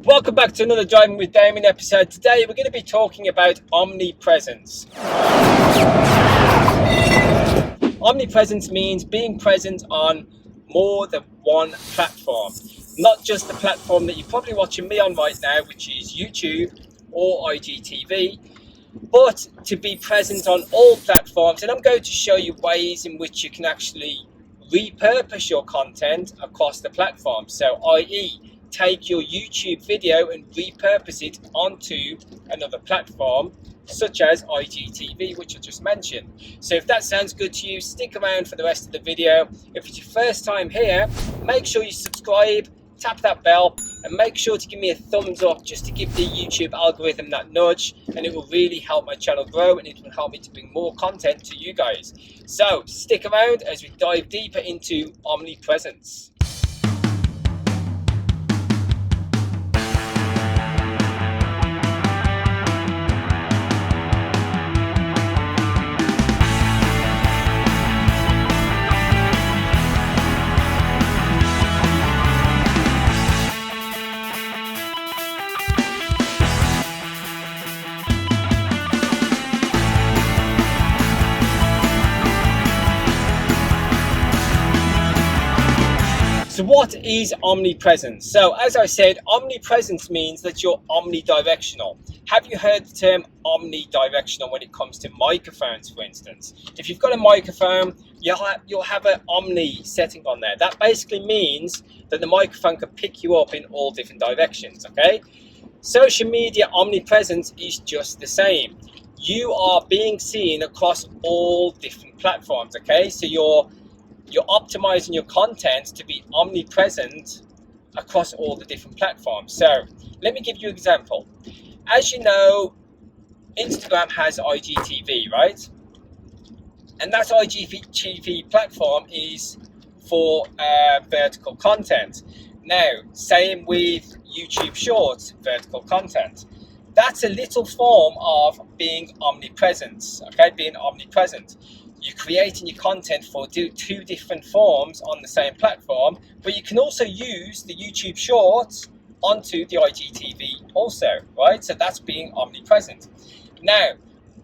Welcome back to another Driving with Damian episode. Today we're going to be talking about omnipresence. Omnipresence means being present on more than one platform. Not just the platform that you're probably watching me on right now, which is YouTube or IGTV, but to be present on all platforms. And I'm going to show you ways in which you can actually repurpose your content across the platform. So, i.e., take your YouTube video and repurpose it onto another platform, such as IGTV, which I just mentioned. So if that sounds good to you, stick around for the rest of the video. If it's your first time here, make sure you subscribe, tap that bell, and make sure to give me a thumbs up just to give the YouTube algorithm that nudge, and it will really help my channel grow, and it will help me to bring more content to you guys. So stick around as we dive deeper into omnipresence. So what is omnipresence? So as I said, omnipresence means that you're omnidirectional. Have you heard the term omnidirectional when it comes to microphones, for instance? If you've got a microphone, you'll have an omni setting on there. That basically means that the microphone can pick you up in all different directions, okay? Social media omnipresence is just the same. You are being seen across all different platforms, okay? So you're optimizing your content to be omnipresent across all the different platforms. So let me give you an example. As you know, Instagram has IGTV, right? And that IGTV platform is for vertical content. Now, same with YouTube Shorts, vertical content. That's a little form of being omnipresent, okay? Being omnipresent. You're creating your content for two different forms on the same platform, but you can also use the YouTube Shorts onto the IGTV also, right? So that's being omnipresent. Now,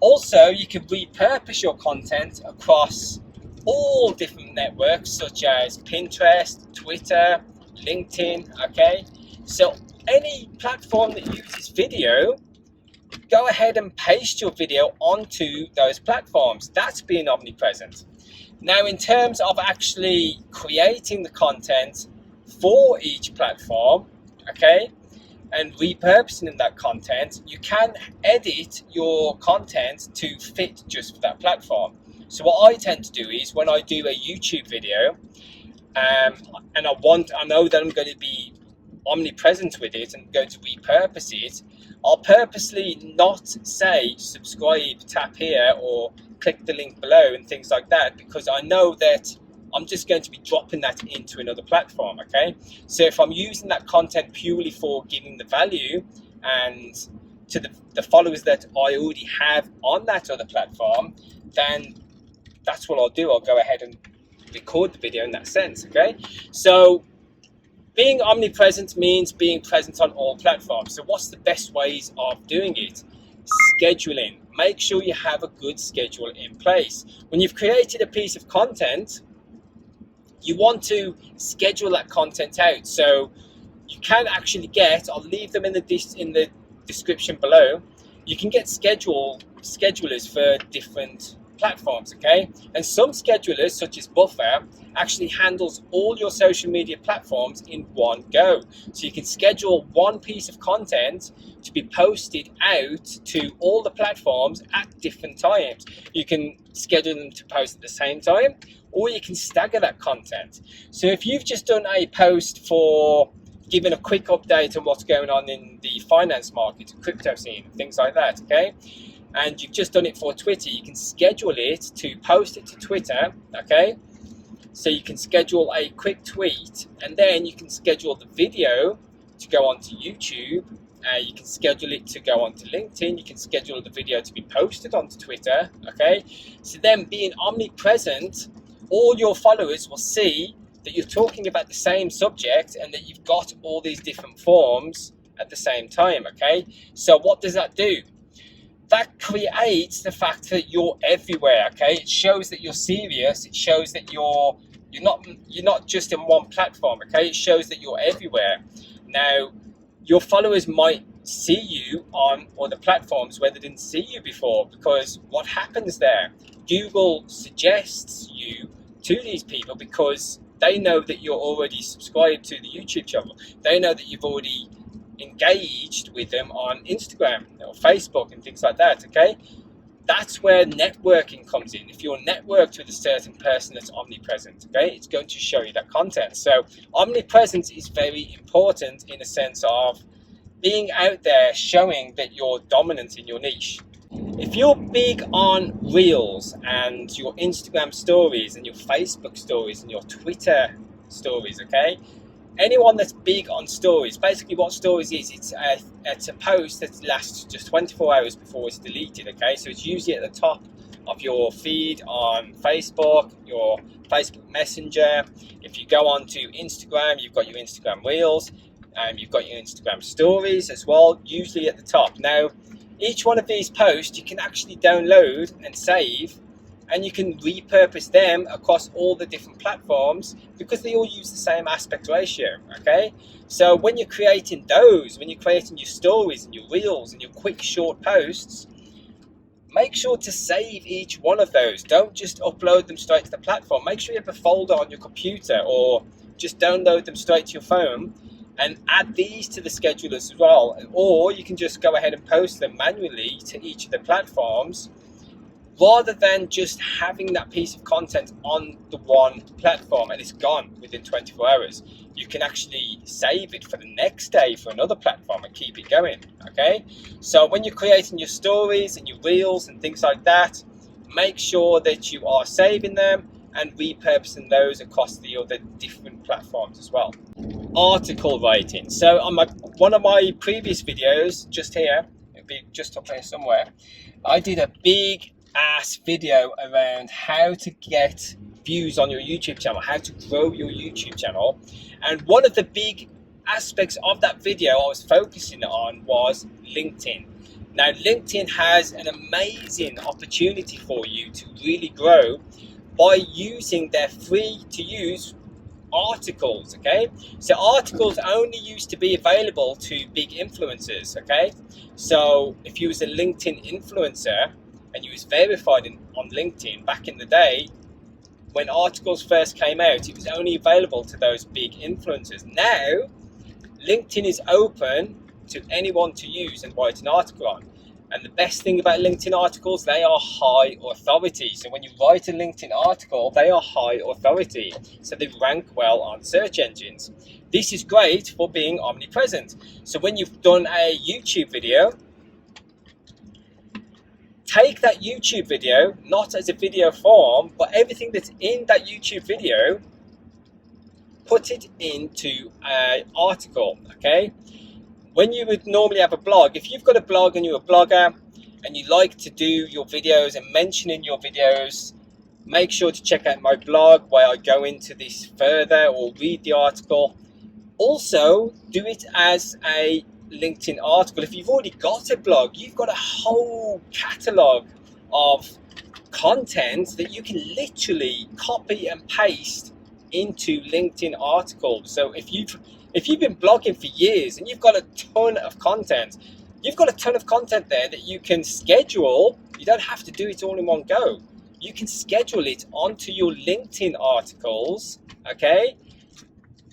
also you can repurpose your content across all different networks such as Pinterest, Twitter, LinkedIn, okay? So any platform that uses video, go ahead and paste your video onto those platforms. That's being omnipresent. Now, in terms of actually creating the content for each platform, okay, and repurposing that content, you can edit your content to fit just for that platform. So what I tend to do is when I do a YouTube video, and I know that I'm going to be omnipresent with it and going to repurpose it, I'll purposely not say subscribe, tap here, or click the link below and things like that, because I know that I'm just going to be dropping that into another platform, okay? So if I'm using that content purely for giving the value and to the followers that I already have on that other platform, then that's what I'll do. I'll go ahead and record the video in that sense, okay? So being omnipresent means being present on all platforms. So what's the best ways of doing it? Scheduling. Make sure you have a good schedule in place. When you've created a piece of content, you want to schedule that content out. So you can actually get, I'll leave them in the description below, you can get schedulers for different platforms, okay? And some schedulers, such as Buffer, actually handles all your social media platforms in one go. So you can schedule one piece of content to be posted out to all the platforms at different times. You can schedule them to post at the same time, or you can stagger that content. So if you've just done a post for giving a quick update on what's going on in the finance market, crypto scene, things like that, okay? And you've just done it for Twitter, you can schedule it to post it to Twitter, okay? So you can schedule a quick tweet, and then you can schedule the video to go onto YouTube. You can schedule it to go onto LinkedIn. You can schedule the video to be posted onto Twitter, okay? So then being omnipresent, all your followers will see that you're talking about the same subject and that you've got all these different forms at the same time, okay? So what does that do? That creates the fact that you're everywhere, okay? It shows that you're serious. It shows that you're not just in one platform, okay? It shows that you're everywhere. Now, your followers might see you on other platforms where they didn't see you before, because what happens there? Google suggests you to these people because they know that you're already subscribed to the YouTube channel. They know that you've already engaged with them on Instagram or Facebook and things like that, okay? That's where networking comes in. If you're networked with a certain person that's omnipresent, okay, it's going to show you that content. So omnipresence is very important in a sense of being out there, showing that you're dominant in your niche. If you're big on Reels and your Instagram stories and your Facebook stories and your Twitter stories, okay, anyone that's big on stories, basically what stories is, it's a post that lasts just 24 hours before it's deleted, okay? So it's usually at the top of your feed on Facebook, your Facebook Messenger. If you go on to Instagram, you've got your Instagram Reels, and you've got your Instagram stories as well, usually at the top. Now, each one of these posts you can actually download and save, and you can repurpose them across all the different platforms because they all use the same aspect ratio, okay? So when you're creating those, when you're creating your stories and your reels and your quick short posts, make sure to save each one of those. Don't just upload them straight to the platform. Make sure you have a folder on your computer, or just download them straight to your phone and add these to the schedulers as well. Or you can just go ahead and post them manually to each of the platforms, rather than just having that piece of content on the one platform and it's gone within 24 hours. You can actually save it for the next day for another platform and keep it going, okay? So when you're creating your stories and your reels and things like that, make sure that you are saving them and repurposing those across the other different platforms as well. Article writing. So on one of my previous videos, just here, it'll be just up here somewhere, I did a big ass video around how to get views on your YouTube channel, how to grow your YouTube channel. And one of the big aspects of that video I was focusing on was LinkedIn. Now, LinkedIn has an amazing opportunity for you to really grow by using their free to use articles, okay? So articles only used to be available to big influencers, okay? So if you was a LinkedIn influencer and you was verified on LinkedIn back in the day, when articles first came out, it was only available to those big influencers. Now, LinkedIn is open to anyone to use and write an article on. And the best thing about LinkedIn articles, they are high authority. So when you write a LinkedIn article, they are high authority. So they rank well on search engines. This is great for being omnipresent. So when you've done a YouTube video, take that YouTube video, not as a video form, but everything that's in that YouTube video, put it into an article, okay? When you would normally have a blog, if you've got a blog and you're a blogger and you like to do your videos and mention in your videos, make sure to check out my blog where I go into this further, or read the article. Also, do it as a LinkedIn article. If you've already got a blog, you've got a whole catalog of content that you can literally copy and paste into LinkedIn articles. So if you've been blogging for years and you've got a ton of content, there that you can schedule. You don't have to do it all in one go. You can schedule it onto your LinkedIn articles, okay?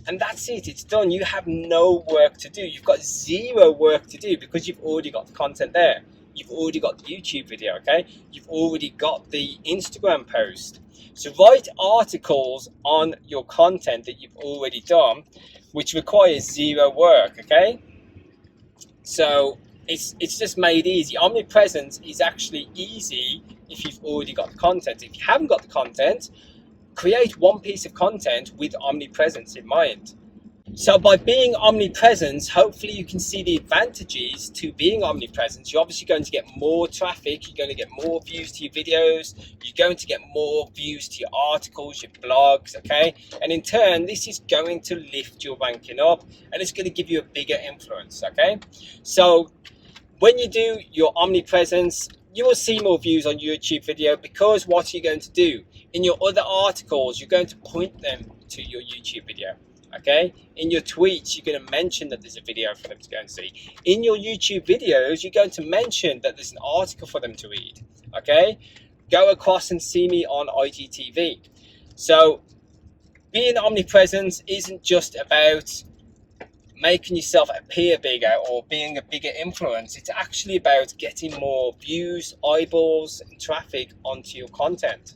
And that's it, it's done. You have no work to do. You've got zero work to do because you've already got the content there. You've already got the YouTube video, okay? You've already got the Instagram post. So write articles on your content that you've already done, which requires zero work, okay? So it's just made easy. Omnipresence is actually easy if you've already got the content. If you haven't got the content, create one piece of content with omnipresence in mind. So by being omnipresent, hopefully you can see the advantages to being omnipresent. You're obviously going to get more traffic, you're going to get more views to your videos, you're going to get more views to your articles, your blogs, okay? And in turn, this is going to lift your ranking up and it's going to give you a bigger influence, okay? So when you do your omnipresence, you will see more views on YouTube video, because what you're going to do in your other articles, you're going to point them to your YouTube video. Okay, in your tweets, you're going to mention that there's a video for them to go and see. In your YouTube videos, you're going to mention that there's an article for them to read. Okay, go across and see me on IGTV. So being omnipresent isn't just about making yourself appear bigger or being a bigger influence. It's actually about getting more views, eyeballs, and traffic onto your content.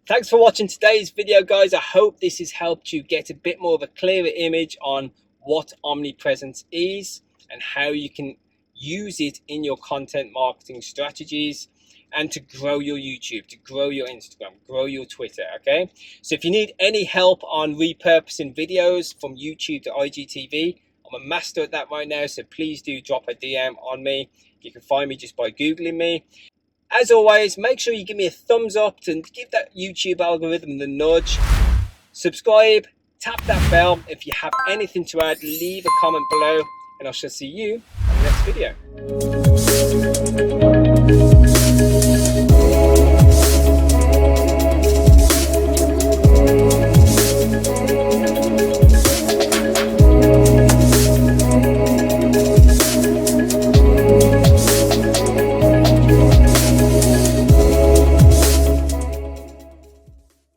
Thanks for watching today's video, guys. I hope this has helped you get a bit more of a clearer image on what omnipresence is and how you can use it in your content marketing strategies and to grow your YouTube, to grow your Instagram, grow your Twitter, okay? So if you need any help on repurposing videos from YouTube to IGTV, I'm a master at that right now, so please do drop a DM on me. You can find me just by Googling me. As always, make sure you give me a thumbs up and give that YouTube algorithm the nudge. Subscribe, tap that bell. If you have anything to add, leave a comment below and I shall see you in the next video.